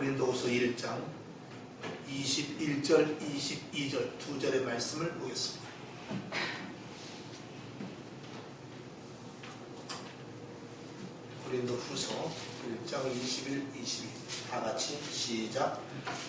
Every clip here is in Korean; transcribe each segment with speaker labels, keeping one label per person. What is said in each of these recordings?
Speaker 1: 고린도후서 1장 21절, 22절 두 절의 말씀을 보겠습니다. 고린도후서 1장 21, 22 다같이 시작.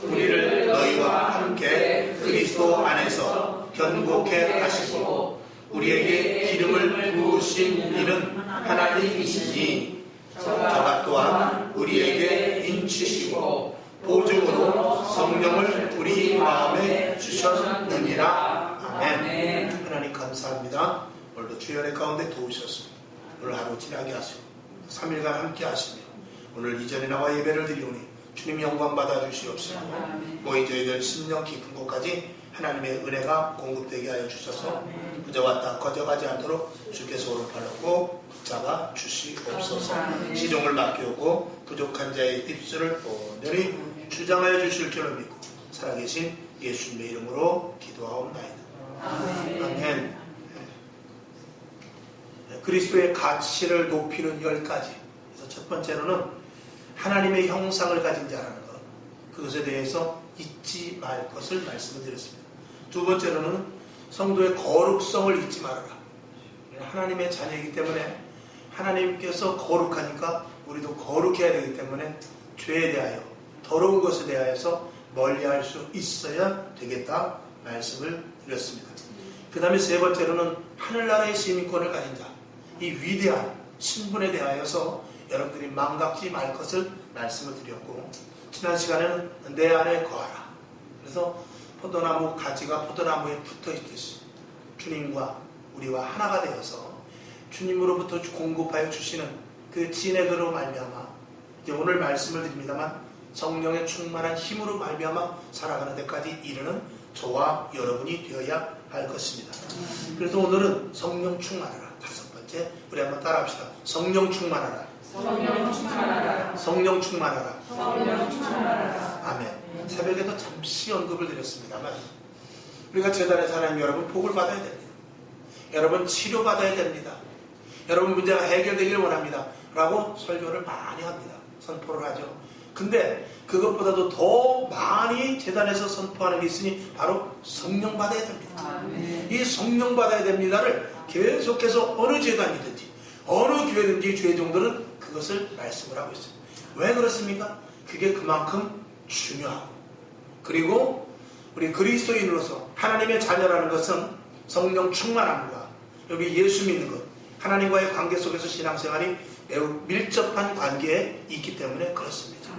Speaker 1: 우리를 너희와 함께 그리스도 안에서 견고케 하시고 우리에게 기름을 부으신 이는 하나님이시니 저가 또한 우리에게 인치시고 보증으로 성령을 우리 마음에 주셨느니라. 아멘. 하나님 감사합니다. 오늘도 주연의 가운데 도우셨습니다. 오늘 하루 지나게 하시고 3일간 함께 하시며 오늘 이전에 나와 예배를 드리오니 주님 영광 받아 주시옵시고 모인 저희들 심령 깊은 곳까지 하나님의 은혜가 공급되게 하여 주셔서 그저 왔다 거저가지 않도록 주께서 오른팔로 꼭 붙잡아 주시옵소서. 시종을 맡기오고 부족한 자의 입술을 온전히 주장하여 주실 줄을 믿고 살아계신 예수님의 이름으로 기도하옵나이다. 아멘. 그리스도의 가치를 높이는 10가지. 그래서 첫 번째로는 하나님의 형상을 가진 자라는 것, 그것에 대해서 잊지 말 것을 말씀을 드렸습니다. 두 번째로는 성도의 거룩성을 잊지 말아라. 하나님의 자녀이기 때문에 하나님께서 거룩하니까 우리도 거룩해야 되기 때문에 죄에 대하여, 더러운 것에 대하여서 멀리할 수 있어야 되겠다 말씀을 드렸습니다. 그 다음에 세 번째로는 하늘나라의 시민권을 가진 자, 이 위대한 신분에 대하여서 여러분들이 망각지 말 것을 말씀을 드렸고, 지난 시간에는 내 안에 거하라. 그래서 포도나무 가지가 포도나무에 붙어 있듯이 주님과 우리와 하나가 되어서 주님으로부터 공급하여 주시는 그 진액으로 말미암아 이제 오늘 말씀을 드립니다만 성령의 충만한 힘으로 말미암아 살아가는 데까지 이르는 저와 여러분이 되어야 할 것입니다. 그래서 오늘은 성령 충만하라. 다섯 번째, 우리 한번 따라합시다. 성령 충만하라.
Speaker 2: 성령 충만하라.
Speaker 1: 성령 충만하라.
Speaker 2: 성령 충만하라.
Speaker 1: 아멘. 새벽에도 잠시 언급을 드렸습니다만 우리가 재단에서 하나님 여러분 복을 받아야 됩니다. 여러분 치료받아야 됩니다. 여러분 문제가 해결되기를 원합니다. 라고 설교를 많이 합니다. 선포를 하죠. 근데 그것보다도 더 많이 재단에서 선포하는 게 있으니 바로 성령 받아야 됩니다.
Speaker 2: 아멘.
Speaker 1: 이 성령 받아야 됩니다를 계속해서 어느 재단이든지 어느 교회든지 주의 종들은 그것을 말씀을 하고 있습니다. 왜 그렇습니까? 그게 그만큼 중요하고, 그리고 우리 그리스도인으로서 하나님의 자녀라는 것은 성령 충만함과 여기 예수 믿는 것, 하나님과의 관계 속에서 신앙생활이 매우 밀접한 관계에 있기 때문에 그렇습니다.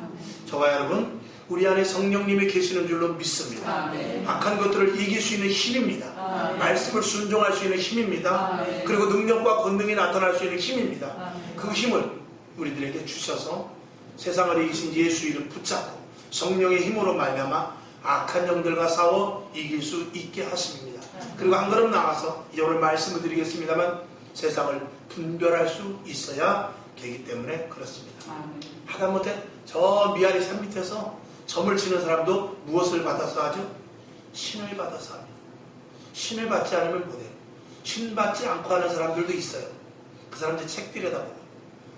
Speaker 1: 저와 여러분, 우리 안에 성령님이 계시는 줄로 믿습니다.
Speaker 2: 아멘.
Speaker 1: 악한 것들을 이길 수 있는 힘입니다.
Speaker 2: 아멘.
Speaker 1: 말씀을 순종할 수 있는 힘입니다.
Speaker 2: 아멘.
Speaker 1: 그리고 능력과 권능이 나타날 수 있는 힘입니다.
Speaker 2: 아멘.
Speaker 1: 그 힘을 우리들에게 주셔서 세상을 이기신 예수 이름 붙잡고 성령의 힘으로 말미암아 악한 영들과 싸워 이길 수 있게 하십니다. 그리고 한 걸음 나가서 이제 오늘 말씀을 드리겠습니다만 세상을 분별할 수 있어야 되기 때문에 그렇습니다.
Speaker 2: 아멘.
Speaker 1: 하다못해 저 미아리 산 밑에서 점을 치는 사람도 무엇을 받아서 하죠? 신을 받아서 합니다. 신을 받지 않으면 못해요. 신 받지 않고 하는 사람들도 있어요. 그 사람들 책 들여다보고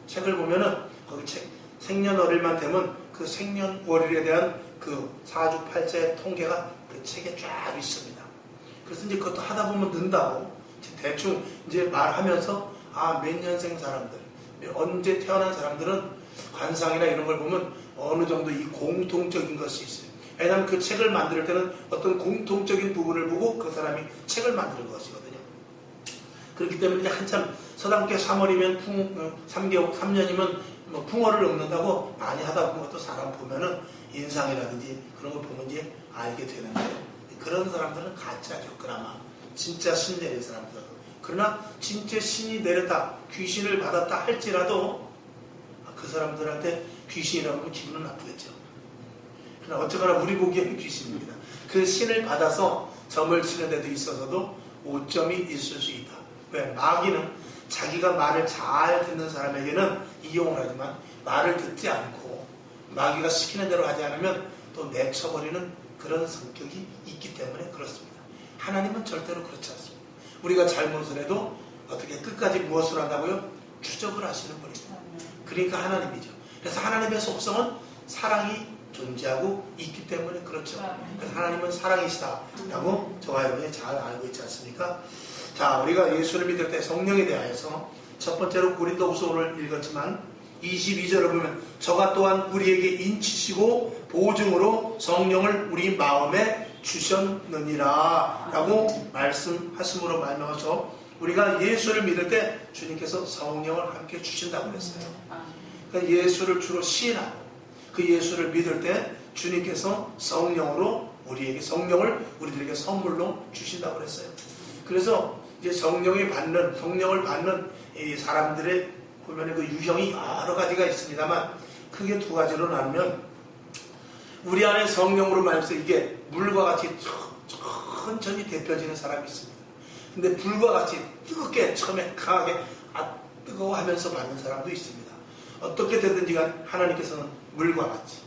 Speaker 1: 책을 보면은 거기 책 생년월일만 되면 그 생년월일에 대한 그 사주팔자의 통계가 그 책에 쫙 있습니다. 그래서 이제 그것도 하다 보면 는다고 대충 이제 말하면서 몇 년생 사람들, 언제 태어난 사람들은 관상이나 이런 걸 보면 어느 정도 이 공통적인 것이 있어요. 왜냐하면 그 책을 만들 때는 어떤 공통적인 부분을 보고 그 사람이 책을 만드는 것이거든요. 그렇기 때문에 이제 한참 서당께 3월이면 3년이면 뭐 풍어를 읊는다고 많이 하다 보면 또 사람 보면은 인상이라든지 그런 걸 보면 이제 알게 되는데, 그런 사람들은 가짜죠. 그나마 진짜 신 내린 사람들. 그러나 진짜 신이 내렸다, 귀신을 받았다 할지라도 그 사람들한테 귀신이라고 하면 기분은 나쁘겠죠. 그러나 어쨌거나 우리 보기에는 귀신입니다. 그 신을 받아서 점을 치는 데도 있어서도 오점이 있을 수 있다. 왜? 마귀는 자기가 말을 잘 듣는 사람에게는 이용을 하지만 말을 듣지 않고 마귀가 시키는 대로 하지 않으면 또 내쳐버리는 그런 성격이 있기 때문에 그렇습니다. 하나님은 절대로 그렇지 않습니다. 우리가 잘못을 해도 어떻게 끝까지 무엇을 한다고요? 추적을 하시는 분입니다. 그러니까 하나님이죠. 그래서 하나님의 속성은 사랑이 존재하고 있기 때문에 그렇죠. 하나님은 사랑이시다라고 저와 여러분이 잘 알고 있지 않습니까? 자, 우리가 예수를 믿을 때 성령에 대하여서 첫 번째로 고린도후서 오늘 읽었지만 22절을 보면 저가 또한 우리에게 인치시고 보증으로 성령을 우리 마음에 주셨느니라 라고 말씀하심으로 말미암아서 우리가 예수를 믿을 때 주님께서 성령을 함께 주신다고 그랬어요. 그러니까 예수를 주로 시인하고 그 예수를 믿을 때 주님께서 성령으로 성령을 우리들에게 선물로 주신다고 그랬어요. 그래서 이제 성령을 받는 이 사람들의 보면 그 유형이 여러 가지가 있습니다만 크게 두 가지로 나누면 우리 안에 성령으로 말해서 이게 물과 같이 천천히 데펴지는 사람이 있습니다. 근데 불과 같이 뜨겁게 처음에 강하게 뜨거워하면서 받는 사람도 있습니다. 어떻게 되든지 하나님께서는 물과 같이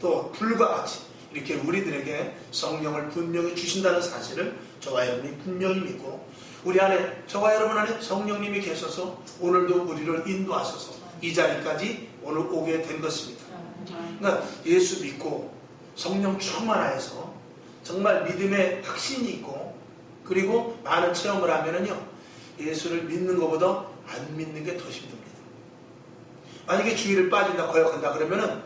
Speaker 1: 또 불과 같이 이렇게 우리들에게 성령을 분명히 주신다는 사실을 저와 여러분이 분명히 믿고 우리 안에 저와 여러분 안에 성령님이 계셔서 오늘도 우리를 인도하셔서 이 자리까지 오늘 오게 된 것입니다. 그러니까 예수 믿고 성령 충만하여서 정말 믿음에 확신이 있고 그리고 많은 체험을 하면은요 예수를 믿는 것보다 안 믿는 게 더 힘듭니다. 만약에 주의를 빠진다 거역한다 그러면은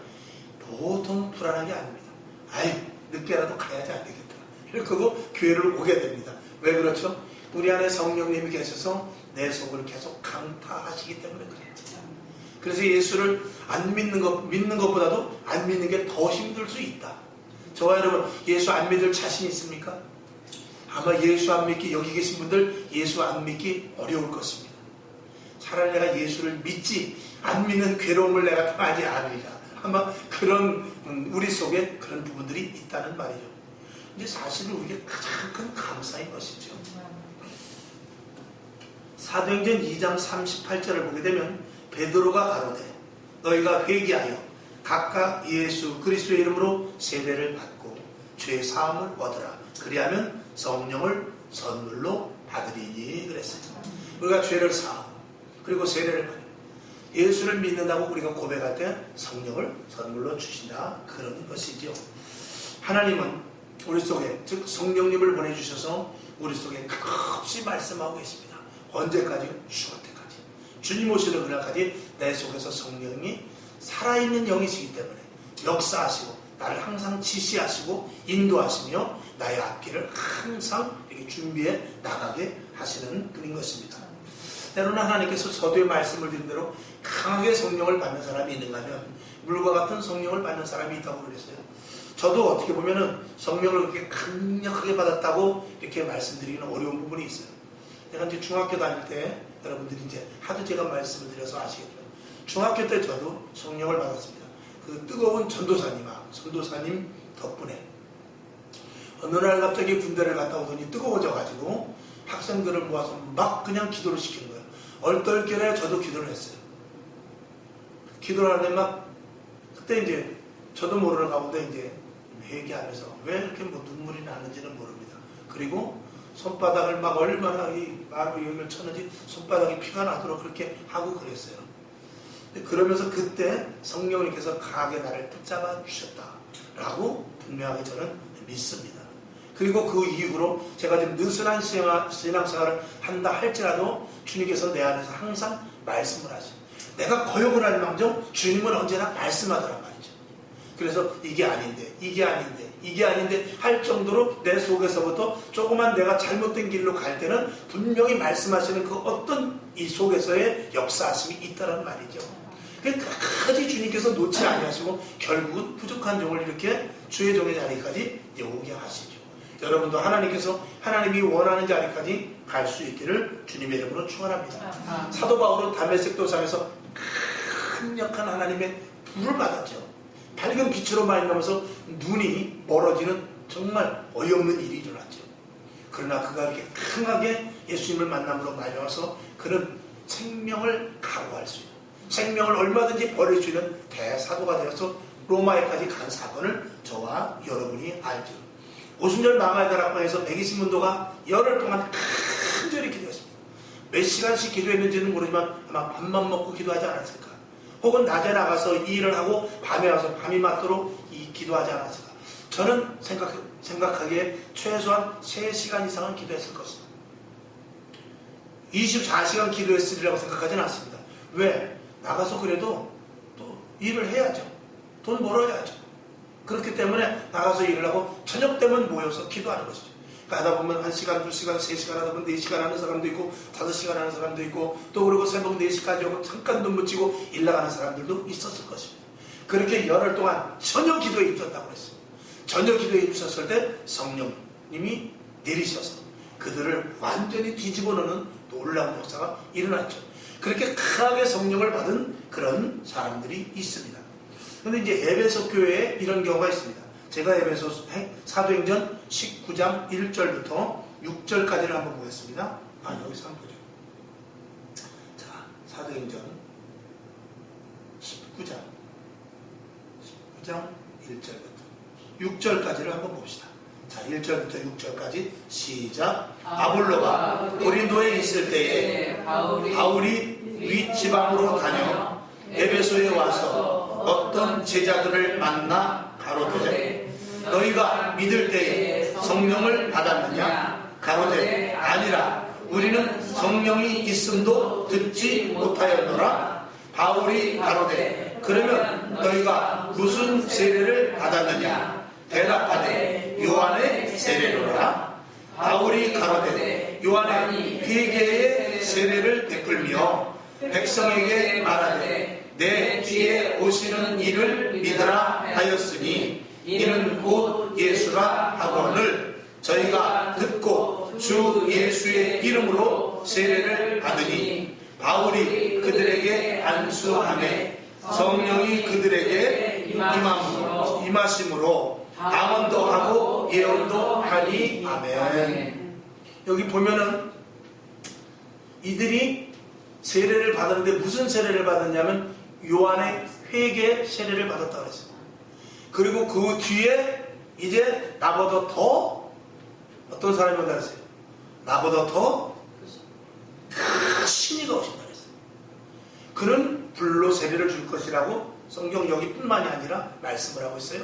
Speaker 1: 보통 불안한 게 아닙니다. 아유 늦게라도 가야지 안 되겠다. 이렇게 교회를 오게 됩니다. 왜 그렇죠? 우리 안에 성령님이 계셔서 내 속을 계속 강타하시기 때문에 그래요. 그래서 예수를 안 믿는 것보다도 안 믿는 게 더 힘들 수 있다. 저와 여러분 예수 안 믿을 자신 있습니까? 아마 예수 안 믿기 여기 계신 분들 예수 안 믿기 어려울 것입니다. 차라리 내가 예수를 믿지 안 믿는 괴로움을 내가 당하지 않으리라. 아마 그런 우리 속에 그런 부분들이 있다는 말이죠. 근데 사실은 우리가 가장 큰 감사인 것이죠. 사도행전 2장 38절을 보게 되면 베드로가 가로되 너희가 회개하여 각각 예수 그리스도의 이름으로 세례를 받고 죄 사함을 얻으라. 그리하면 성령을 선물로 받으리니 그랬어요. 우리가 죄를 사하고 그리고 세례를 받고 예수를 믿는다고 우리가 고백할 때 성령을 선물로 주신다. 그런 것이죠. 하나님은 우리 속에 즉 성령님을 보내주셔서 우리 속에 끝없이 말씀하고 계십니다. 언제까지? 죽을 때까지. 주님 오시는 그날까지 내 속에서 성령이 살아있는 영이시기 때문에 역사하시고 나를 항상 지시하시고 인도하시며 나의 앞길을 항상 이렇게 준비해 나가게 하시는 분인 것입니다. 때로는 하나님께서 서두에 말씀을 드린 대로 강하게 성령을 받는 사람이 있는가 하면 물과 같은 성령을 받는 사람이 있다고 그랬어요. 저도 어떻게 보면은 성령을 그렇게 강력하게 받았다고 이렇게 말씀드리기는 어려운 부분이 있어요. 제가 이제 중학교 다닐 때 여러분들이 이제 하도 제가 말씀을 드려서 아시겠죠. 중학교 때 저도 성령을 받았습니다. 그 뜨거운 전도사님 덕분에 어느 날 갑자기 군대를 갔다 오더니 뜨거워져가지고 학생들을 모아서 막 그냥 기도를 시키는 거예요. 얼떨결에 저도 기도를 했어요. 기도를 하는데 막 그때 이제 저도 모르는 가운데 이제 회개하면서 왜 이렇게 뭐 눈물이 나는지는 모릅니다. 그리고 손바닥을 막 얼마나 이 마루 여기를 쳤는지 손바닥이 피가 나도록 그렇게 하고 그랬어요. 그러면서 그때 성령님께서 강하게 나를 붙잡아 주셨다라고 분명하게 저는 믿습니다. 그리고 그 이후로 제가 좀 느슨한 신앙생활을 한다 할지라도 주님께서 내 안에서 항상 말씀을 하시고 내가 거역을 할 망정 주님은 언제나 말씀하더란 말이죠. 그래서 이게 아닌데 할 정도로 내 속에서부터 조그만 내가 잘못된 길로 갈 때는 분명히 말씀하시는 그 어떤 이 속에서의 역사하심이 있다는 말이죠. 끝까지 주님께서 놓지 아니하시고 결국은 부족한 종을 이렇게 주의 종의 자리까지 오게 하시죠. 여러분도 하나님께서 하나님이 원하는 자리까지 갈 수 있기를 주님의 이름으로 축원합니다. 사도 바울은 다메섹 도상에서 강력한 하나님의 불을 받았죠. 밝은 빛으로 말미암아서 눈이 멀어지는 정말 어이없는 일이 일어났죠. 그러나 그가 이렇게 강하게 예수님을 만남으로 말미암아서 그는 생명을 각오할 수 있는 생명을 얼마든지 버릴 수 있는 대사도가 되어서 로마에까지 간 사건을 저와 여러분이 알죠. 오순절 마가의 다락방에서 120문도가 열흘 동안 간절히 기도했습니다. 몇 시간씩 기도했는지는 모르지만 아마 밥만 먹고 기도하지 않았을까. 혹은 낮에 나가서 이 일을 하고 밤에 와서 밤이 맞도록 기도하지 않았을까? 저는 생각하기에 최소한 3시간 이상은 기도했을 것이다. 24시간 기도했으리라고 생각하지는 않습니다. 왜? 나가서 그래도 또 일을 해야죠. 돈 벌어야죠. 그렇기 때문에 나가서 일을 하고 저녁 되면 모여서 기도하는 것이죠. 하다 보면 1시간, 2시간, 3시간 하다 보면 4시간 하는 사람도 있고 5시간 하는 사람도 있고 또 그리고 새벽 4시까지 오고 잠깐 눈 붙이고 일 나가는 사람들도 있었을 것입니다. 그렇게 열흘 동안 전혀 기도에 입혔다고 했어요. 전혀 기도에 입혔을 때 성령님이 내리셔서 그들을 완전히 뒤집어 놓는 놀라운 역사가 일어났죠. 그렇게 강하게 성령을 받은 그런 사람들이 있습니다. 그런데 이제 에베소 교회에 이런 경우가 있습니다. 제가 에베소 사도행전 19장 1절부터 6절까지를 한번 보겠습니다. 여기서 한번 보죠. 자, 사도행전 19장 1절부터 6절까지를 한번 봅시다. 자, 1절부터 6절까지 시작. 아볼로가 고린도에 있을 때에 바울이 윗지방으로 다녀 에베소에 와서 어떤 제자들을 만나 가로되 너희가 믿을 때에 성령을 받았느냐? 가로되 아니라 우리는 성령이 있음도 듣지 못하였노라. 바울이 가로되 그러면 너희가 무슨 세례를 받았느냐? 대답하되 요한의 세례로라. 바울이 가로되 요한의 회개의 세례를 베풀며 백성에게 말하되 내 뒤에 오시는 이를 믿으라 하였으니 이는 곧 예수라 하거늘 저희가 듣고 주 예수의 이름으로 세례를 받으니 바울이 그들에게 안수하매 성령이 그들에게 임하심으로 방언도 하고 예언도 하니 아멘. 여기 보면은 이들이 세례를 받았는데 무슨 세례를 받았냐면 요한의 회개 세례를 받았다고 했어요. 그리고 그 뒤에 이제 나보다 더 어떤 사람이 온다 그랬어요. 나보다 더 큰 이가 오신다 그랬어요. 그는 불로 세례를 줄 것이라고 성경 여기뿐만이 아니라 말씀을 하고 있어요.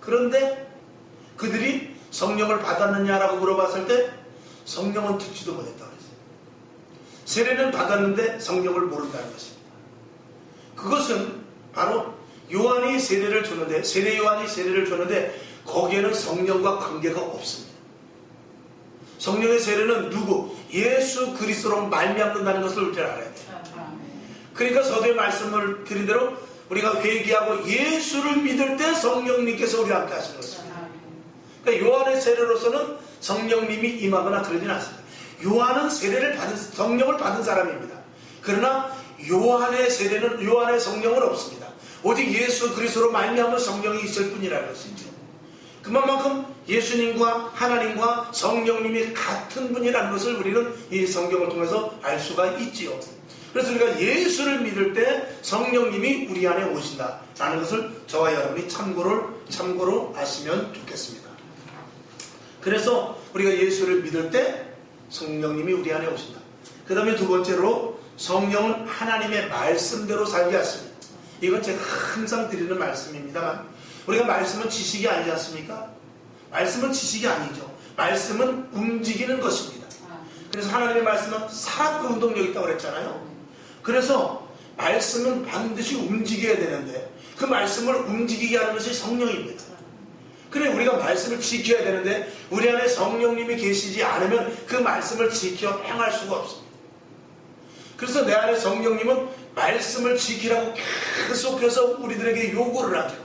Speaker 1: 그런데 그들이 성령을 받았느냐라고 물어봤을 때 성령은 듣지도 못했다고 그랬어요. 세례는 받았는데 성령을 모른다는 것입니다. 그것은 바로 요한이 세례를 줬는데 세례 요한이 세례를 줬는데 거기에는 성령과 관계가 없습니다. 성령의 세례는 누구? 예수 그리스도로 말미암는다는 것을 우리가 알아야 돼요. 그러니까 서두에 말씀을 드린 대로 우리가 회개하고 예수를 믿을 때 성령님께서 우리와 함께 하시는 것입니다. 그러니까 요한의 세례로서는 성령님이 임하거나 그러진 않습니다. 요한은 세례를 받은 성령을 받은 사람입니다. 그러나 요한의 세례는 요한의 성령은 없습니다. 오직 예수 그리스도로 말미암은 성령이 있을 뿐이라는 것이죠. 그만큼 예수님과 하나님과 성령님이 같은 분이라는 것을 우리는 이 성경을 통해서 알 수가 있지요. 그래서 우리가 예수를 믿을 때 성령님이 우리 안에 오신다라는 것을 저와 여러분이 참고로 아시면 좋겠습니다. 그래서 우리가 예수를 믿을 때 성령님이 우리 안에 오신다. 그 다음에 두 번째로 성령은 하나님의 말씀대로 살게 하십니다. 이건 제가 항상 드리는 말씀입니다만 우리가 말씀은 지식이 아니지 않습니까? 말씀은 지식이 아니죠. 말씀은 움직이는 것입니다. 그래서 하나님의 말씀은 살아있고 운동력이 있다고 그랬잖아요. 그래서 말씀은 반드시 움직여야 되는데 그 말씀을 움직이게 하는 것이 성령입니다. 그래 우리가 말씀을 지켜야 되는데 우리 안에 성령님이 계시지 않으면 그 말씀을 지켜 행할 수가 없습니다. 그래서 내 안에 성령님은 말씀을 지키라고 계속해서 우리들에게 요구를 하죠.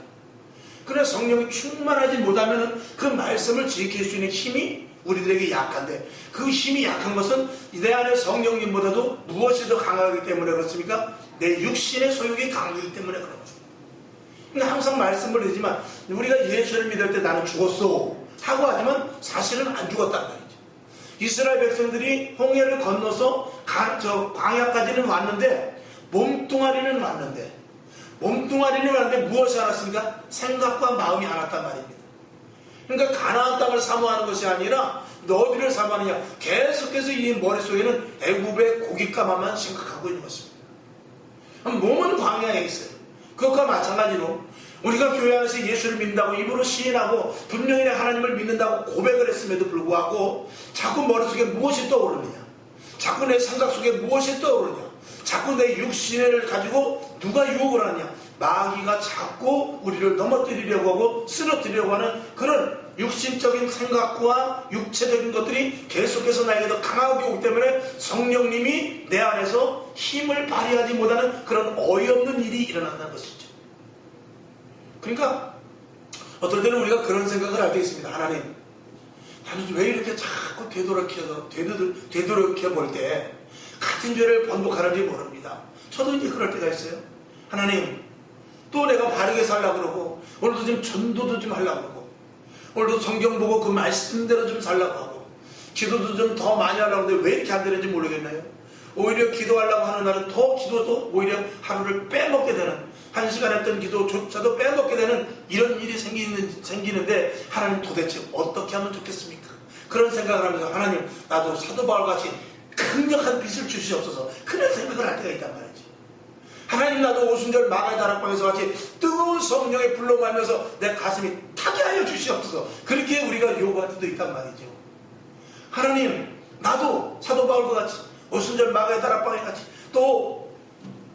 Speaker 1: 그러나 성령이 충만하지 못하면 그 말씀을 지킬 수 있는 힘이 우리들에게 약한데 그 힘이 약한 것은 내 안에 성령님보다도 무엇이 더 강하기 때문에 그렇습니까? 내 육신의 소욕이 강하기 때문에 그런 거죠. 근데 항상 말씀을 드리지만 우리가 예수를 믿을 때 나는 죽었어 하고 하지만 사실은 안 죽었단 말이죠. 이스라엘 백성들이 홍해를 건너서 광야까지는 왔는데 몸뚱아리는 왔는데 무엇이 알았습니까? 생각과 마음이 안 왔단 말입니다. 그러니까 가나안 땅을 사모하는 것이 아니라 어디를 사모하느냐? 계속해서 이 머릿속에는 애굽의 고깃값만 생각하고 있는 것입니다. 몸은 광야에 있어요. 그것과 마찬가지로 우리가 교회 안에서 예수를 믿는다고 입으로 시인하고 분명히 하나님을 믿는다고 고백을 했음에도 불구하고 자꾸 머릿속에 무엇이 떠오르느냐, 자꾸 내 생각 속에 무엇이 떠오르냐, 자꾸 내 육신을 가지고 누가 유혹을 하느냐, 마귀가 자꾸 우리를 넘어뜨리려고 하고 쓰러뜨리려고 하는 그런 육신적인 생각과 육체적인 것들이 계속해서 나에게 더 강하게 오기 때문에 성령님이 내 안에서 힘을 발휘하지 못하는 그런 어이없는 일이 일어난다는 것이죠. 그러니까 어떨 때는 우리가 그런 생각을 할 때 있습니다. 하나님, 나는 왜 이렇게 자꾸 되돌이켜 볼 때 같은 죄를 반복하는지 모릅니다. 저도 이제 그럴 때가 있어요. 하나님, 또 내가 바르게 살려고 그러고 오늘도 좀 전도도 좀 하려고 그러고 오늘도 성경 보고 그 말씀대로 좀 살려고 하고 기도도 좀 더 많이 하려고 하는데 왜 이렇게 안 되는지 모르겠나요? 오히려 기도하려고 하는 날은 더 기도도 오히려 하루를 빼먹게 되는, 한 시간 했던 기도조차도 빼먹게 되는 이런 일이 생기는데 하나님 도대체 어떻게 하면 좋겠습니까? 그런 생각을 하면서 하나님, 나도 사도 바울같이 강력한 빛을 주시옵소서, 그런 생각을 할 때가 있단 말이지. 하나님, 나도 오순절 마가의 다락방에서 같이 뜨거운 성령의 불로 말면서 내 가슴이 타게 하여 주시옵소서, 그렇게 우리가 요구할 때도 있단 말이죠. 하나님, 나도 사도 바울과 같이 오순절 마가의 다락방에 같이 또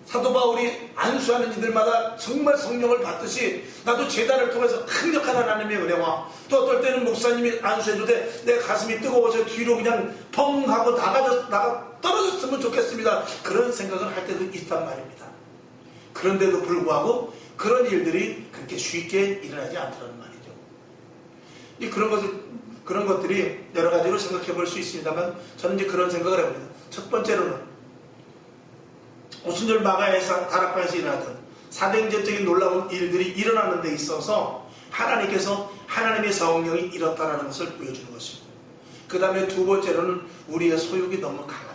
Speaker 1: 사도 바울이 안수하는 이들마다 정말 성령을 받듯이 나도 제단을 통해서 강력한 하나님의 은혜와 또 어떨 때는 목사님이 안수해도 돼 내 가슴이 뜨거워서 뒤로 그냥 펑 하고 나가 떨어졌으면 좋겠습니다, 그런 생각을 할 때도 있단 말입니다. 그런데도 불구하고 그런 일들이 그렇게 쉽게 일어나지 않더라는 말이죠. 그런 것들이 여러 가지로 생각해 볼 수 있습니다만 저는 이제 그런 생각을 해봅니다. 첫 번째로는 오순절 마가에서 다락방에서 일어나던 사도행전적인 놀라운 일들이 일어나는 데 있어서 하나님께서 하나님의 성령이 이렇다라는 것을 보여주는 것입니다. 그 다음에 두 번째로는 우리의 소욕이 너무 강합니다.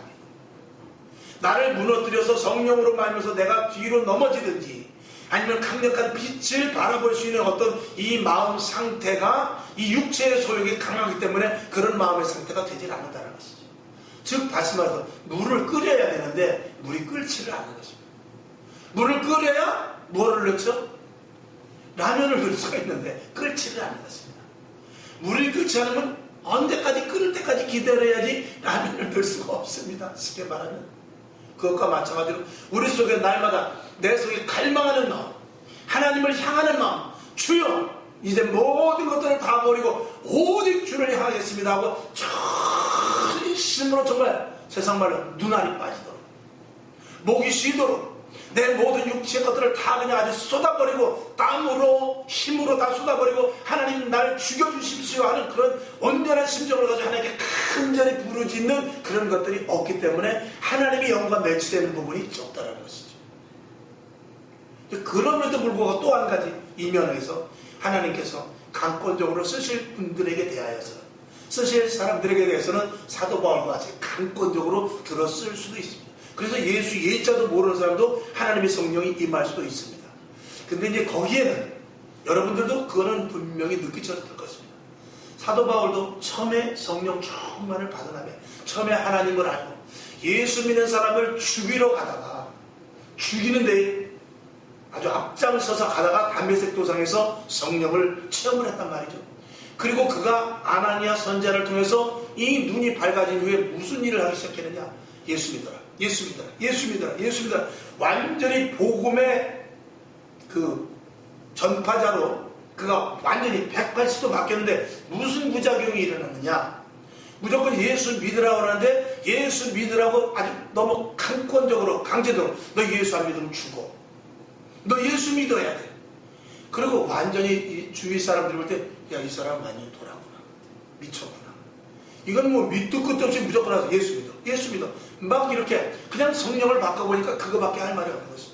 Speaker 1: 나를 무너뜨려서 성령으로 말면서 내가 뒤로 넘어지든지 아니면 강력한 빛을 바라볼 수 있는 어떤 이 마음 상태가 이 육체의 소욕이 강하기 때문에 그런 마음의 상태가 되질 않는다는 것이죠. 즉 다시 말해서 물을 끓여야 되는데 물이 끓지를 않는 것입니다. 물을 끓여야 뭐를 넣죠? 라면을 넣을 수가 있는데 끓지를 않는 것입니다. 물이 끓지 않으면 언제까지 끓을 때까지 기다려야지 라면을 넣을 수가 없습니다. 쉽게 말하면 그것과 마찬가지로 우리 속에 날마다 내 속에 갈망하는 마음, 하나님을 향하는 마음, 주여 이제 모든 것들을 다 버리고 오직 주를 향하겠습니다 하고 진심으로 정말 세상 말로 눈알이 빠지도록 목이 쉬도록 내 모든 육체의 것들을 다 그냥 아주 쏟아버리고 땀으로 힘으로 다 쏟아버리고 하나님 나를 죽여주십시오 하는 그런 온전한 심정을 가지고 하나님께 간절히 부르짖는 그런 것들이 없기 때문에 하나님의 영과 매치되는 부분이 적다라는 것이죠. 그럼에도 불구하고 또 한 가지 이면에서 하나님께서 강권적으로 쓰실 분들에게 대하여서 쓰실 사람들에게 대해서는 사도 바울과 같이 강권적으로 들었을 수도 있습니다. 그래서 예수 예자도 모르는 사람도 하나님의 성령이 임할 수도 있습니다. 근데 이제 거기에는 여러분들도 그거는 분명히 느끼셨을 것입니다. 사도 바울도 처음에 성령 충만을 받은 다음에 처음에 하나님을 알고 예수 믿는 사람을 죽이러 가다가 죽이는데 아주 앞장서서 가다가 담메색 도상에서 성령을 체험을 했단 말이죠. 그리고 그가 아나니아 선지자를 통해서 이 눈이 밝아진 후에 무슨 일을 하기 시작했느냐? 예수 믿어라, 예수 믿어라, 예수 믿어라, 예수 믿어라. 완전히 복음의 그 전파자로 그가 완전히 180도 바뀌었는데 무슨 부작용이 일어났느냐? 무조건 예수 믿으라고 하는데 예수 믿으라고 아주 너무 강권적으로 강제적으로 너 예수 안 믿으면 죽어, 너 예수 믿어야 돼. 그리고 완전히 이 주위 사람들이 볼 때 야, 이 사람 많이 돌아구나, 미쳤구나, 이건 뭐 밑도 끝도 없이 무조건 와서 예수 믿어, 예수 믿어 막 이렇게 그냥 성령을 바꿔보니까 그거밖에 할 말이 없는 것이죠.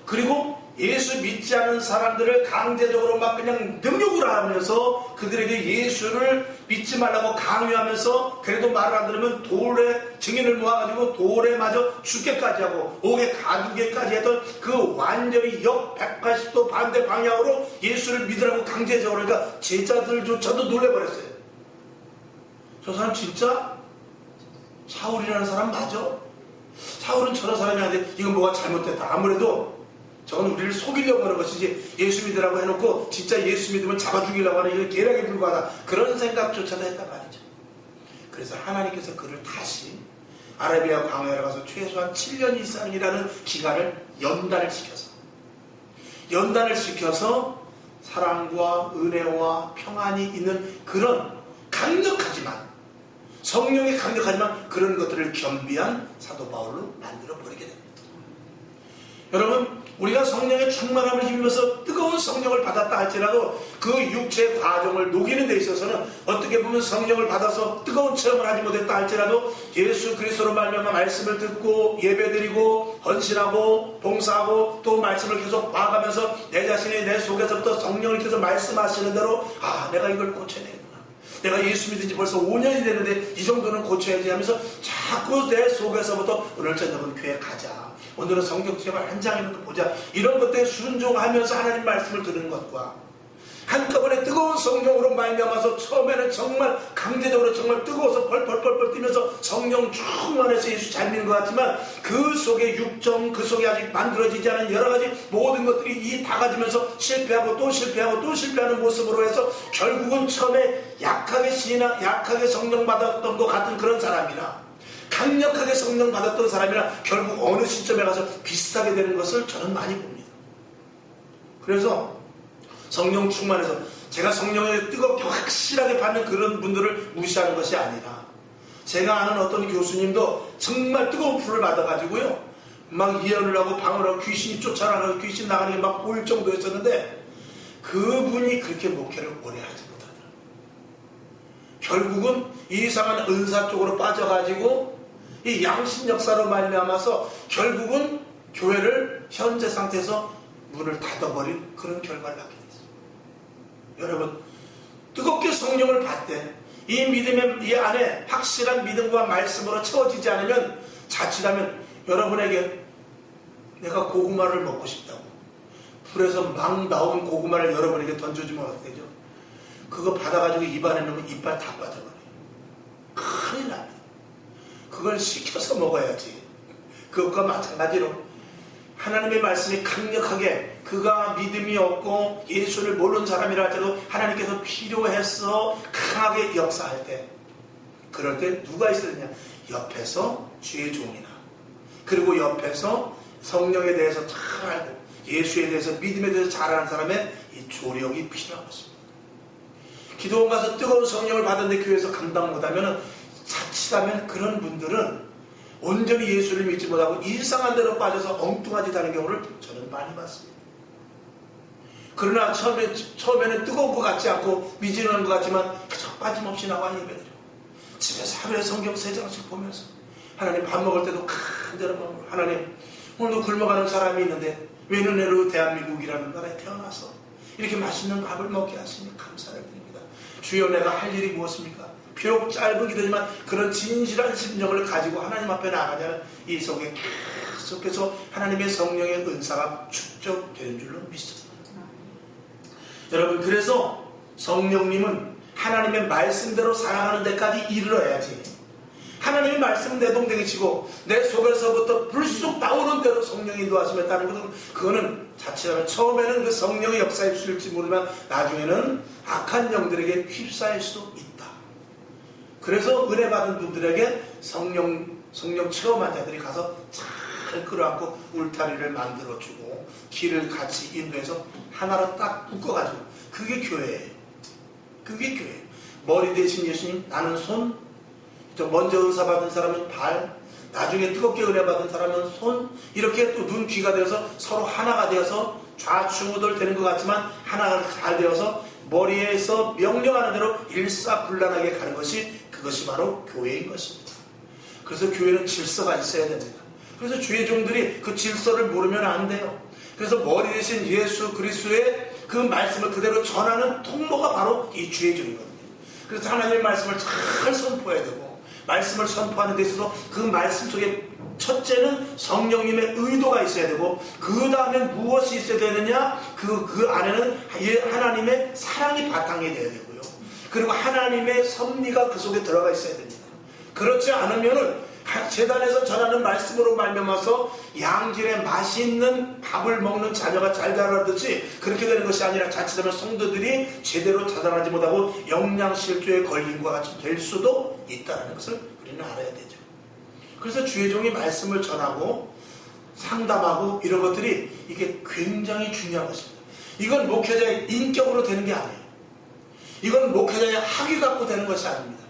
Speaker 1: 그리고 예수 믿지 않은 사람들을 강제적으로 막 그냥 능욕을 하면서 그들에게 예수를 믿지 말라고 강요하면서 그래도 말을 안 들으면 돌에 증인을 모아가지고 돌에 맞아 죽게까지 하고 옥에 가두게까지 했던 그 완전히 역 180도 반대 방향으로 예수를 믿으라고 강제적으로 그러니까 제자들조차도 놀래버렸어요. 저 사람 진짜 사울이라는 사람 맞아? 사울은 저런 사람이 아닌데 이건 뭐가 잘못됐다. 아무래도 저건 우리를 속이려고 하는 것이지 예수 믿으라고 해놓고 진짜 예수 믿으면 잡아 죽이려고 하는 이건 계략에 불과하다. 그런 생각조차도 했단 말이죠. 그래서 하나님께서 그를 다시 아라비아 광야에 가서 최소한 7년 이상이라는 기간을 연단을 시켜서 사랑과 은혜와 평안이 있는 그런 강력하지만 성령이 강력하지만 그런 것들을 겸비한 사도 바울로 만들어 버리게 됩니다. 여러분, 우리가 성령의 충만함을 힘입어서 뜨거운 성령을 받았다 할지라도 그 육체의 과정을 녹이는 데 있어서는 어떻게 보면 성령을 받아서 뜨거운 체험을 하지 못했다 할지라도 예수 그리스도로 말미암아 말씀을 듣고 예배드리고 헌신하고 봉사하고 또 말씀을 계속 봐가면서 내 자신이 내 속에서부터 성령을 계속 말씀하시는 대로 내가 이걸 고쳐야 되겠구나. 내가 예수 믿은 지 벌써 5년이 됐는데 이 정도는 고쳐야지 하면서 자꾸 내 속에서부터 오늘 저녁은 교회 가자. 오늘은 성경 제발 한 장이라도 보자. 이런 것들에 순종하면서 하나님 말씀을 듣는 것과 한꺼번에 뜨거운 성령으로 말미암아서 처음에는 정말 강제적으로 정말 뜨거워서 펄펄펄 뛰면서 성령 충만해서 예수 잘 믿는 것 같지만 그 속에 육정, 그 속에 아직 만들어지지 않은 여러 가지 모든 것들이 이 다가지면서 실패하고 또 실패하고 또 실패하는 모습으로 해서 결국은 처음에 약하게 성령 받았던 것 같은 그런 사람이나 강력하게 성령 받았던 사람이나 결국 어느 시점에 가서 비슷하게 되는 것을 저는 많이 봅니다. 그래서 성령 충만해서 제가 성령을 뜨겁게 확실하게 받는 그런 분들을 무시하는 것이 아니라 제가 아는 어떤 교수님도 정말 뜨거운 불을 받아가지고요 막 예언을 하고 방언을 하고 귀신이 쫓아나가고 귀신 나가는 게 막 보일 정도였었는데 그분이 그렇게 목회를 오래 하지 못하더라고요. 결국은 이상한 은사 쪽으로 빠져가지고 이 양심 역사로 말미암아서 결국은 교회를 현재 상태에서 문을 닫아버린 그런 결과를 낳게 됐어요. 여러분, 뜨겁게 성령을 받되 이 믿음의 이 안에 확실한 믿음과 말씀으로 채워지지 않으면 자칫하면 여러분에게 내가 고구마를 먹고 싶다고 불에서 막 나온 고구마를 여러분에게 던져주면 어떻게 되죠? 그거 받아가지고 입안에 넣으면 이빨 다 빠져버려요. 큰일 납니다. 그걸 식혀서 먹어야지. 그것과 마찬가지로 하나님의 말씀이 강력하게 그가 믿음이 없고 예수를 모르는 사람이라 할때도 하나님께서 필요해서 강하게 역사할 때 그럴 때 누가 있어야 되냐? 옆에서 주의 종이나 그리고 옆에서 성령에 대해서 잘 알고 예수에 대해서 믿음에 대해서 잘 아는 사람의 이 조력이 필요한 것입니다. 기도원 가서 뜨거운 성령을 받았는데 교회에서 감당 못하면 자칫하면 그런 분들은 온전히 예수를 믿지 못하고 이상한 데로 빠져서 엉뚱한 짓 하는 경우를 저는 많이 봤습니다. 그러나 처음에는 뜨거운 것 같지 않고 미지근한 것 같지만 그저 빠짐없이 나와 예배드리고 집에서 하루에 성경 3장씩 보면서 하나님 밥 먹을 때도 간절한 마음으로 하나님 오늘도 굶어가는 사람이 있는데 왜 은혜로 대한민국이라는 나라에 태어나서 이렇게 맛있는 밥을 먹게 하시니 감사를 드립니다. 주여 내가 할 일이 무엇입니까? 비록 짧은 기도지만 그런 진실한 심정을 가지고 하나님 앞에 나가자는 이 속에 계속해서 하나님의 성령의 은사가 축적되는 줄로 믿습니다. 여러분, 그래서 성령님은 하나님의 말씀대로 살아가는 데까지 이르러야지 하나님의 말씀은 내동댕이치고 내 속에서부터 불쑥 나오는 대로 성령이 인도하심에 따른 것은 그거는 자칫하면 처음에는 그 성령의 역사에 휩쓸릴지 모르지만 나중에는 악한 영들에게 휩싸일 수도 있다. 그래서 은혜 받은 분들에게 성령 체험한 자들이 가서 잘 끌어안고 울타리를 만들어주고 길을 같이 인도해서 하나로 딱 묶어가지고 그게 교회예요. 그게 교회예요. 머리 대신 예수님, 나는 손, 먼저 은사 받은 사람은 발, 나중에 뜨겁게 은혜 받은 사람은 손, 이렇게 또 눈, 귀가 되어서 서로 하나가 되어서 좌충우돌 되는 것 같지만 하나가 잘 되어서 머리에서 명령하는 대로 일사불란하게 가는 것이 그것이 바로 교회인 것입니다. 그래서 교회는 질서가 있어야 됩니다. 그래서 주의 종들이 그 질서를 모르면 안 돼요. 그래서 머리 대신 예수 그리스도의 그 말씀을 그대로 전하는 통로가 바로 이 주의 종이거든요. 그래서 하나님의 말씀을 잘 선포해야 되고 말씀을 선포하는 데 있어서 그 말씀 속에 첫째는 성령님의 의도가 있어야 되고 그 다음에 무엇이 있어야 되느냐? 그 안에는 하나님의 사랑이 바탕이 되어야 되고요. 그리고 하나님의 섭리가 그 속에 들어가 있어야 됩니다. 그렇지 않으면은 제단에서 전하는 말씀으로 말미암아서 양질의 맛있는 밥을 먹는 자녀가 잘 자라듯이 그렇게 되는 것이 아니라 자칫하면 성도들이 제대로 자라나지 못하고 영양실조에 걸린 것 같이 될 수도 있다는 것을 우리는 알아야 되죠. 그래서 주의 종이 말씀을 전하고 상담하고 이런 것들이 이게 굉장히 중요한 것입니다. 이건 목회자의 인격으로 되는 게 아니에요. 이건 목회자의 학위 갖고 되는 것이 아닙니다.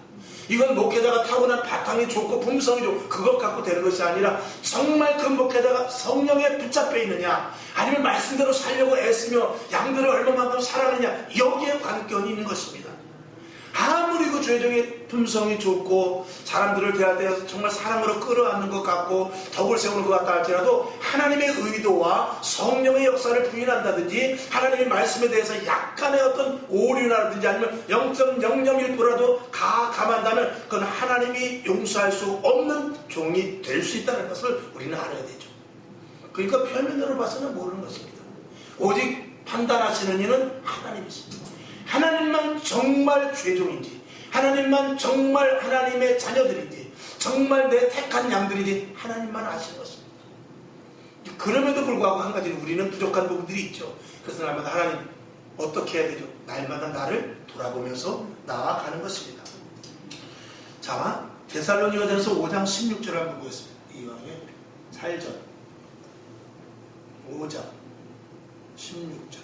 Speaker 1: 이건 목회자가 타고난 바탕이 좋고 품성이 좋고 그것 갖고 되는 것이 아니라 정말 그 목회자가 성령에 붙잡혀 있느냐 아니면 말씀대로 살려고 애쓰며 양들을 얼마만큼 사랑하느냐 여기에 관건이 있는 것입니다. 아무리 그 죄종의 품성이 좋고 사람들을 대할 때 정말 사랑으로 끌어안는 것 같고 덕을 세우는 것 같다 할지라도 하나님의 의도와 성령의 역사를 부인한다든지 하나님의 말씀에 대해서 약간의 어떤 오류라든지 아니면 0.001%라도 감한다면 그건 하나님이 용서할 수 없는 종이 될 수 있다는 것을 우리는 알아야 되죠. 그러니까 표면으로 봐서는 모르는 것입니다. 오직 판단하시는 이는 하나님이십니다. 하나님만 정말 죄종인지 하나님만 정말 하나님의 자녀들인지 정말 내 택한 양들인지 하나님만 아시는 것입니다. 그럼에도 불구하고 한 가지 우리는 부족한 부분들이 있죠. 그래서 날마다 하나님 어떻게 해야 되죠? 날마다 나를 돌아보면서 나아가는 것입니다. 자, 데살로니가전서 5장 16절을 한번 보겠습니다. 이왕의 살전 5장 16절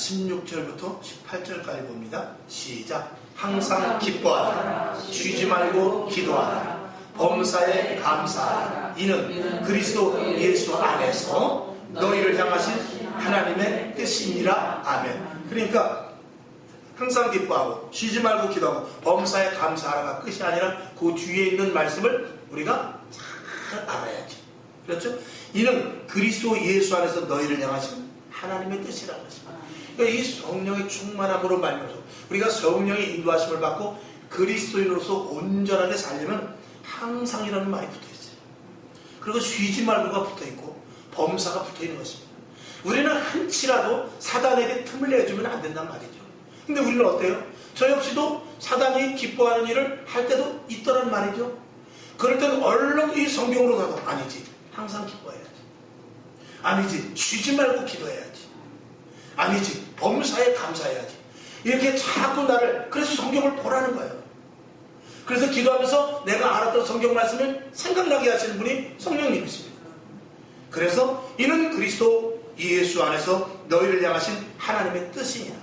Speaker 1: 16절부터 18절까지 봅니다. 시작. 항상 기뻐하라. 쉬지 말고 기도하라. 범사에 감사하라. 이는 그리스도 예수 안에서 너희를 향하신 하나님의 뜻이니라. 아멘. 그러니까 항상 기뻐하고 쉬지 말고 기도하고 범사에 감사하라가 끝이 아니라 그 뒤에 있는 말씀을 우리가 잘 알아야지. 그렇죠? 이는 그리스도 예수 안에서 너희를 향하신 하나님의 뜻이라는 것입니다. 그러니까 이 성령의 충만함으로 말미암아서 우리가 성령의 인도하심을 받고 그리스도인으로서 온전하게 살려면 항상이라는 말이 붙어있어요. 그리고 쉬지 말고가 붙어있고 범사가 붙어있는 것입니다. 우리는 한치라도 사단에게 틈을 내주면 안 된단 말이죠. 근데 우리는 어때요? 저 역시도 사단이 기뻐하는 일을 할 때도 있더란 말이죠. 그럴 땐 얼른 이 성경으로 가도 아니지, 항상 기뻐해야지, 아니지, 쉬지 말고 기도해야지, 아니지, 범사에 감사해야지. 이렇게 자꾸 나를, 그래서 성경을 보라는 거예요. 그래서 기도하면서 내가 알았던 성경 말씀을 생각나게 하시는 분이 성령님이십니다. 그래서 이는 그리스도 예수 안에서 너희를 향하신 하나님의 뜻이냐.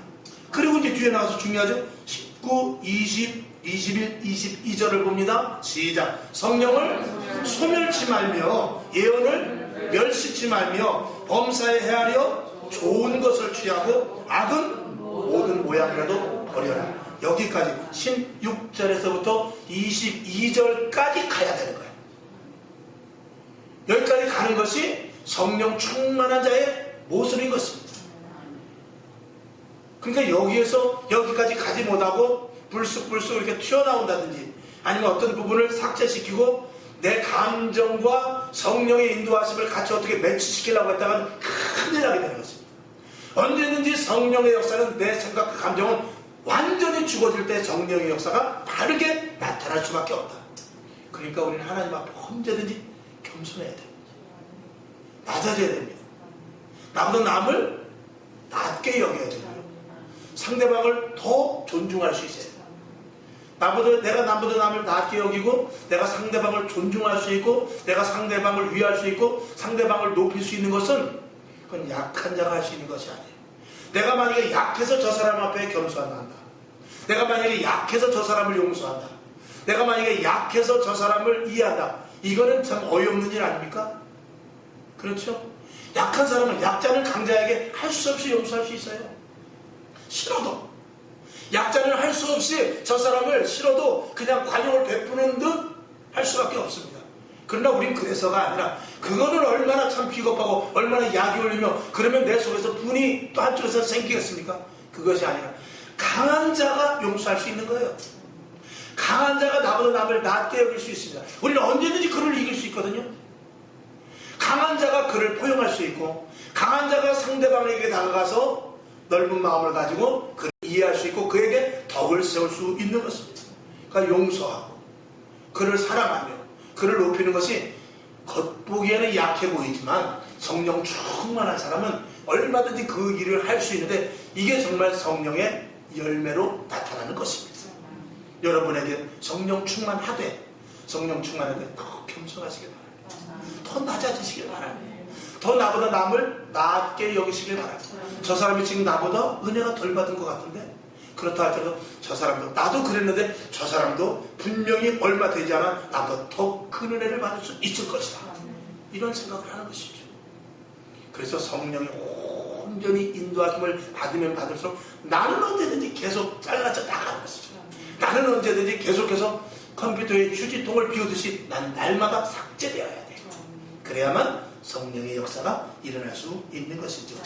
Speaker 1: 그리고 이제 뒤에 나와서 중요하죠. 19, 20, 21, 22절을 봅니다. 시작. 성령을 소멸치 말며 예언을 멸시치 말며 범사에 헤아려 좋은 것을 취하고 악은 모든 모양이라도 버려라. 여기까지 16절에서부터 22절까지 가야 되는 거예요. 여기까지 가는 것이 성령 충만한 자의 모습인 것입니다. 그러니까 여기에서 여기까지 가지 못하고 불쑥불쑥 이렇게 튀어나온다든지 아니면 어떤 부분을 삭제시키고 내 감정과 성령의 인도하심을 같이 어떻게 매치시키려고 했다가 큰일 나게 되는 것입니다. 언제든지 성령의 역사는 내 생각과 감정은 완전히 죽어질 때 성령의 역사가 바르게 나타날 수밖에 없다. 그러니까 우리는 하나님 앞에 언제든지 겸손해야 됩니다. 낮아져야 됩니다. 나보다 남을 낮게 여겨야 되고요. 상대방을 더 존중할 수 있어요. 내가 남보다 남을 낮게 여기고 내가 상대방을 존중할 수 있고 내가 상대방을 위할 수 있고 상대방을 높일 수 있는 것은 그건 약한 자가 할 수 있는 것이 아니에요. 내가 만약에 약해서 저 사람 앞에 겸손한다. 내가 만약에 약해서 저 사람을 용서한다. 내가 만약에 약해서 저 사람을 이해한다. 이거는 참 어이없는 일 아닙니까? 그렇죠? 약한 사람은 약자는 강자에게 할 수 없이 용서할 수 있어요. 싫어도. 약자는 할 수 없이 저 사람을 싫어도 그냥 관용을 베푸는 듯 할 수밖에 없습니다. 그러나 우린 그래서가 아니라 그거는 얼마나 참 비겁하고 얼마나 약이 올리며 그러면 내 속에서 분이 또 한쪽에서 생기겠습니까? 그것이 아니라 강한 자가 용서할 수 있는 거예요. 강한 자가 나보다 남을 낮게 여길 수 있습니다. 우리는 언제든지 그를 이길 수 있거든요. 강한 자가 그를 포용할 수 있고 강한 자가 상대방에게 다가가서 넓은 마음을 가지고 그를 이해할 수 있고 그에게 덕을 세울 수 있는 것입니다. 그러니까 용서하고 그를 사랑하며 그를 높이는 것이 겉보기에는 약해 보이지만 성령 충만한 사람은 얼마든지 그 일을 할 수 있는데 이게 정말 성령의 열매로 나타나는 것입니다. 여러분에게 성령 충만하되 더 겸손하시길 바랍니다. 더 낮아지시길 바랍니다. 더 나보다 남을 낮게 여기시길 바랍니다. 저 사람이 지금 나보다 은혜가 덜 받은 것 같은데 그렇다 할지라도 저 사람도 나도 그랬는데 저 사람도 분명히 얼마 되지 않아 나보다 더 큰 은혜를 받을 수 있을 것이다. 이런 생각을 하는 것이죠. 그래서 성령의 온전히 인도하심을 받으면 받을수록 나는 언제든지 계속 잘라져 나가는 것이죠. 나는 언제든지 계속해서 컴퓨터에 휴지통을 비우듯이 나는 날마다 삭제되어야 돼요. 그래야만 성령의 역사가 일어날 수 있는 것이죠.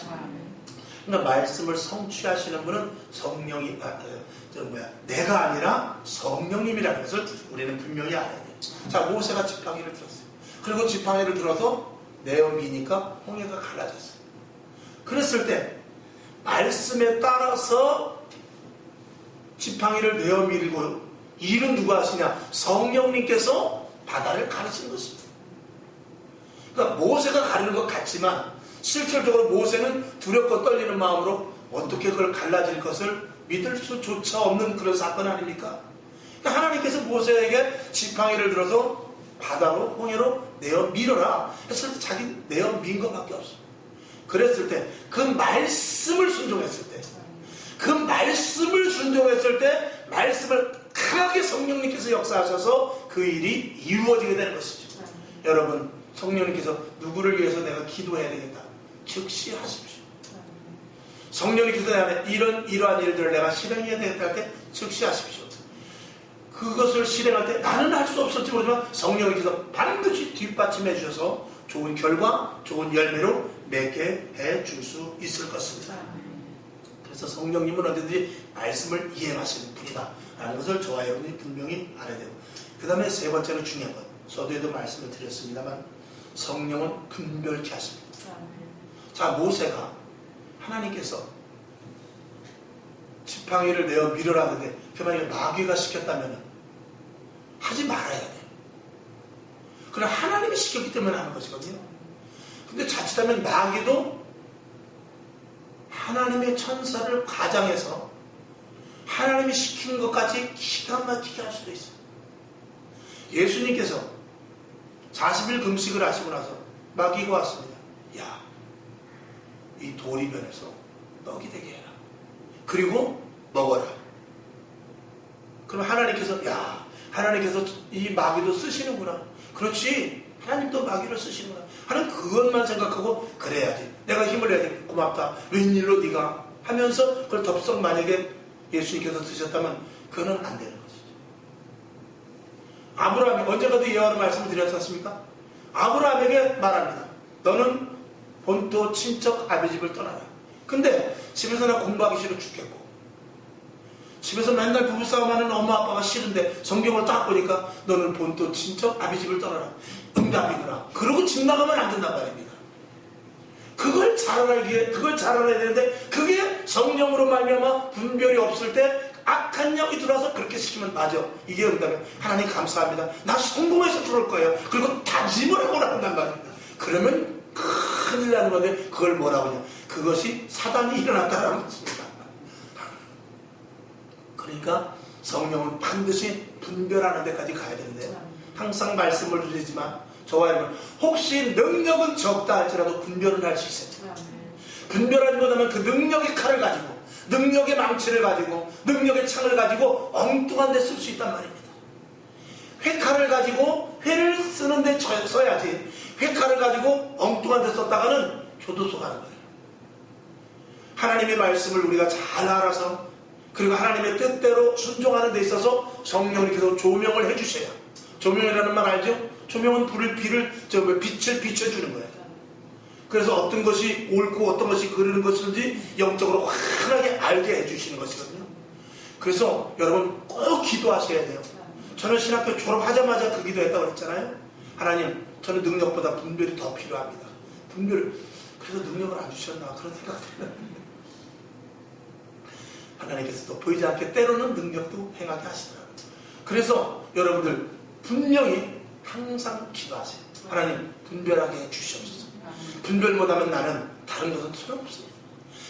Speaker 1: 그러니까 말씀을 성취하시는 분은 성령이 내가 아니라 성령님이라는 것을 우리는 분명히 알아야 돼요. 자, 모세가 지팡이를 들었어요. 그리고 지팡이를 들어서 내어 미니까 홍해가 갈라졌어요. 그랬을 때 말씀에 따라서 지팡이를 내어 밀고 일은 누가 하시냐? 성령님께서 바다를 가르치는 것입니다. 그러니까 모세가 가르는 것 같지만 실질적으로 모세는 두렵고 떨리는 마음으로 어떻게 그걸 갈라질 것을 믿을 수조차 없는 그런 사건 아닙니까? 그러니까 하나님께서 모세에게 지팡이를 들어서 바다로 홍해로 내어 밀어라 했을 때 자기 내어 민 것밖에 없어요. 그랬을 때 그 말씀을 순종했을 때 말씀을 강하게 성령님께서 역사하셔서 그 일이 이루어지게 되는 것이죠. 여러분, 성령님께서 누구를 위해서 내가 기도해야 되겠다 즉시 하십시오. 성령님께서 이러한 일들을 내가 실행해야 되겠다 할 때 즉시 하십시오. 그것을 실행할 때 나는 할 수 없을지 모르지만 성령님께서 반드시 뒷받침해 주셔서 좋은 결과, 좋은 열매로 맺게 해줄 수 있을 것입니다. 그래서 성령님은 언제든지 말씀을 이행하시는 분이다 라는 것을 저와 여러분이 분명히 알아야 되고, 그 다음에 세 번째로 중요한 것, 서두에도 말씀을 드렸습니다만 성령은 분별케 하십니다. 자, 모세가 하나님께서 지팡이를 내어 밀으라 하는데 그 만약에 마귀가 시켰다면 하지 말아야 돼요. 그러나 하나님이 시켰기 때문에 하는 것이거든요. 근데 자칫하면 마귀도 하나님의 천사를 과장해서 하나님이 시킨 것까지 기가 막히게 할 수도 있어요. 예수님께서 40일 금식을 하시고 나서 마귀가 왔습니다. 야, 이 돌이 변해서 떡이 되게 해라. 그리고 먹어라. 그럼 하나님께서 하나님께서 이 마귀도 쓰시는구나. 그렇지, 하나님도 마귀를 쓰시는구나. 하나님 그것만 생각하고 그래야지. 내가 힘을 내야지. 고맙다. 웬일로 네가 하면서 그걸 덥석 만약에 예수님께서 드셨다면 그거는 안 되는 것이죠. 아브라함이 언제가도 이해하는 말씀을 드렸지 않습니까? 아브라함에게 말합니다. 너는 본토 친척 아비 집을 떠나라. 근데 집에서 나 공부하기 싫어 죽겠고 집에서 맨날 부부싸움하는 엄마 아빠가 싫은데 성경을 딱 보니까 너는 본토 친척 아비 집을 떠나라. 응답이구나. 그러고 집 나가면 안 된단 말입니다. 그걸 잘 알아야 되는데 그게 성령으로 말미암아 분별이 없을 때 악한 영이 들어와서 그렇게 시키면 맞아. 이게 응답이야. 하나님 감사합니다. 나 성공해서 들어올 거예요. 그리고 다짐을 하고 나간단 말입니다. 그러면 큰일 나는 건데 그걸 뭐라고 하냐. 그것이 사단이 일어났다라는 것입니다. 그러니까 성령은 반드시 분별하는 데까지 가야 되는데요. 항상 말씀을 드리지만 저와 여러분 혹시 능력은 적다 할지라도 분별은 할 수 있어요. 분별하지 못하면 그 능력의 칼을 가지고 능력의 망치를 가지고 능력의 창을 가지고 엉뚱한 데 쓸 수 있단 말입니다. 회칼을 가지고 회를 쓰는데 써야지 회칼을 가지고 엉뚱한 데 썼다가는 교도소 가는 거예요. 하나님의 말씀을 우리가 잘 알아서 그리고 하나님의 뜻대로 순종하는 데 있어서 성령님께서 조명을 해주셔야. 조명이라는 말 알죠? 조명은 빛을 비춰주는 거예요. 그래서 어떤 것이 옳고 어떤 것이 그르는 것인지 영적으로 환하게 알게 해주시는 것이거든요. 그래서 여러분 꼭 기도하셔야 돼요. 저는 신학교 졸업하자마자 그 기도했다고 그랬잖아요. 하나님, 저는 능력보다 분별이 더 필요합니다. 그래서 능력을 안 주셨나 그런 생각이 들어요. 하나님께서도 보이지 않게 때로는 능력도 행하게 하시더라고요. 그래서 여러분들 분명히 항상 기도하세요. 하나님 분별하게 해주시옵소서. 분별 못하면 나는 다른 것은 소용없습니다.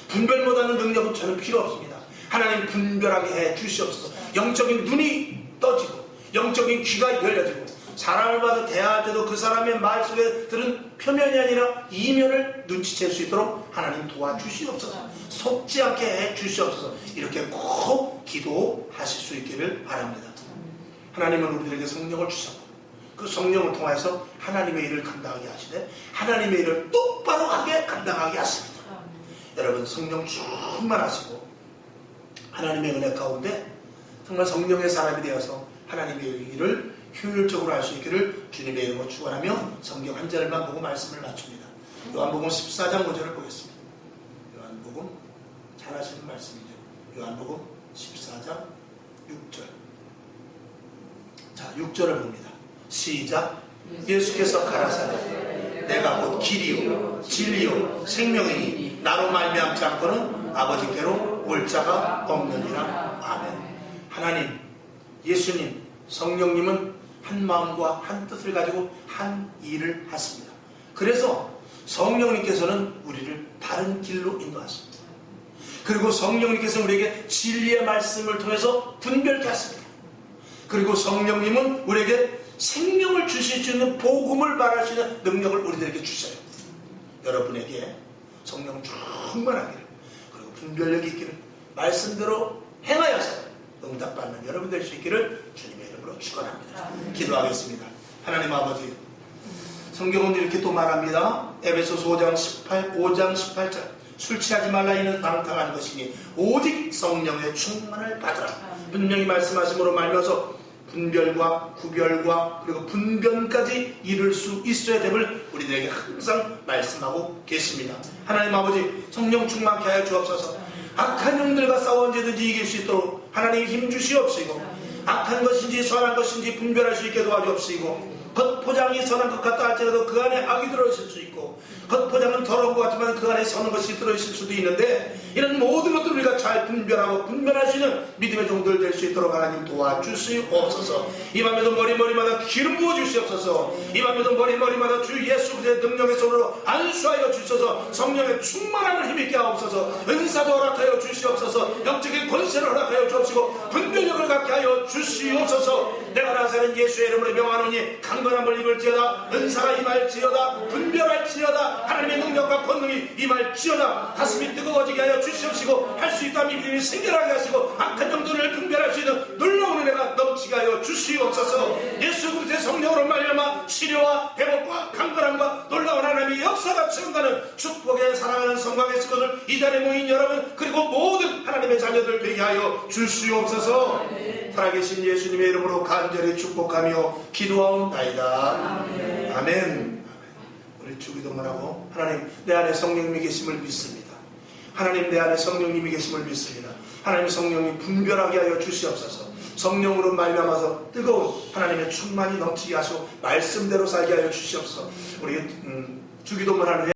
Speaker 1: 분별 못하는 능력은 저는 필요 없습니다. 하나님 분별하게 해주시옵소서. 영적인 눈이 떠지고 영적인 귀가 열려지고 사람을 봐서 대화할 때도 그 사람의 말 속에 들은 표면이 아니라 이면을 눈치챌 수 있도록 하나님 도와주시옵소서. 속지 않게 해주시옵소서. 이렇게 꼭 기도하실 수 있기를 바랍니다. 하나님은 우리들에게 성령을 주셨고 그 성령을 통해서 하나님의 일을 감당하게 하시되 하나님의 일을 똑바로 하게 감당하게 하십니다. 여러분 성령 충만하시고 하나님의 은혜 가운데 정말 성령의 사람이 되어서 하나님의 일을 효율적으로 할 수 있기를 주님의 이름으로 축원하며 성경 한 절만 보고 말씀을 마칩니다. 요한복음 14장 5절을 보겠습니다. 요한복음 잘 아시는 말씀이죠. 요한복음 14장 6절. 자, 6절을 봅니다. 시작. 예수께서 가라사대 내가 곧 길이요 진리요 생명이니 나로 말미암지 않고는 아버지께로 올 자가 없느니라. 아멘. 하나님, 예수님, 성령님은 한 마음과 한 뜻을 가지고 한 일을 하십니다. 그래서 성령님께서는 우리를 바른 길로 인도하십니다. 그리고 성령님께서 우리에게 진리의 말씀을 통해서 분별케 하십니다. 그리고 성령님은 우리에게 생명을 주실 수 있는 복음을 말할 수 있는 능력을 우리들에게 주셔요. 여러분에게 성령 충만하기를 그리고 분별력이 있기를 말씀대로 행하여서 응답받는 여러분 될 수 있기를 주님의 이름으로 축원합니다. 기도하겠습니다. 하나님 아버지, 성경은 이렇게 또 말합니다. 에베소서 5장 18절 술 취하지 말라 이는 방탕한 것이니 오직 성령의 충만을 받으라. 분명히 말씀하심으로 말면서 분별과 구별과 그리고 분변까지 이룰 수 있어야 됨을 우리들에게 항상 말씀하고 계십니다. 하나님 아버지, 성령 충만케 하여 주옵소서. 악한 영들과 싸워 언제든지 이길 수 있도록 하나님 힘 주시옵시고 악한 것인지 선한 것인지 분별할 수 있게 도와주옵시고 겉포장이 선한 것 같다 할지라도 그 안에 악이 들어있을 수 있고 겉포장은 더러운 것 같지만 그 안에 선한 것이 들어있을 수도 있는데 이런 모든 것들을 우리가 잘 분별하고 분별할 수 있는 믿음의 종들 될 수 있도록 하나님 도와주시옵소서. 이 밤에도 머리마다 기름 부어 주시옵소서. 이 밤에도 머리마다 주 예수 그리스도의 능력의 손으로 안수하여 주셔서 성령의 충만함을 힘있게 하옵소서. 은사도 허락하여 주시옵소서. 영적인 권세를 허락하여 주옵시고 분별력을 갖게 하여 주시옵소서. 내가 나사는 예수의 이름으로 명하노니 강건함을 입을지어다. 은사가 임할지어다. 분별할지어다. 하나님의 능력과 권능이 임할지어다. 가슴이 뜨거워지게 하여 주시옵시고 할 수 있다면 믿음이 생겨나게 하시고 악한 영들을 분별할 수 있는 놀라운 은혜가 넘치게 하여 주시옵소서. 예수 그리스도의 성령으로 말미암아 치료와 회복과 강건함과 놀라운 하나님의 역사가 체험가는 축복의 사랑하는 성광의 것을 이 자리에 모인 여러분 그리고 모든 하나님의 자녀들 되게 하여 주시옵소서. 살아계신 예수님의 이름으로 간절히 축복하며 기도하옵나이다. 아멘. 우리 주기도만 하고 하나님 내 안에 성령님이 계심을 믿습니다. 하나님 내 안에 성령님이 계심을 믿습니다. 하나님 성령님 분별하게 하여 주시옵소서. 성령으로 말미암아서 뜨거운 하나님의 충만이 넘치게 하시고 말씀대로 살게 하여 주시옵소서. 우리 주기도만 하는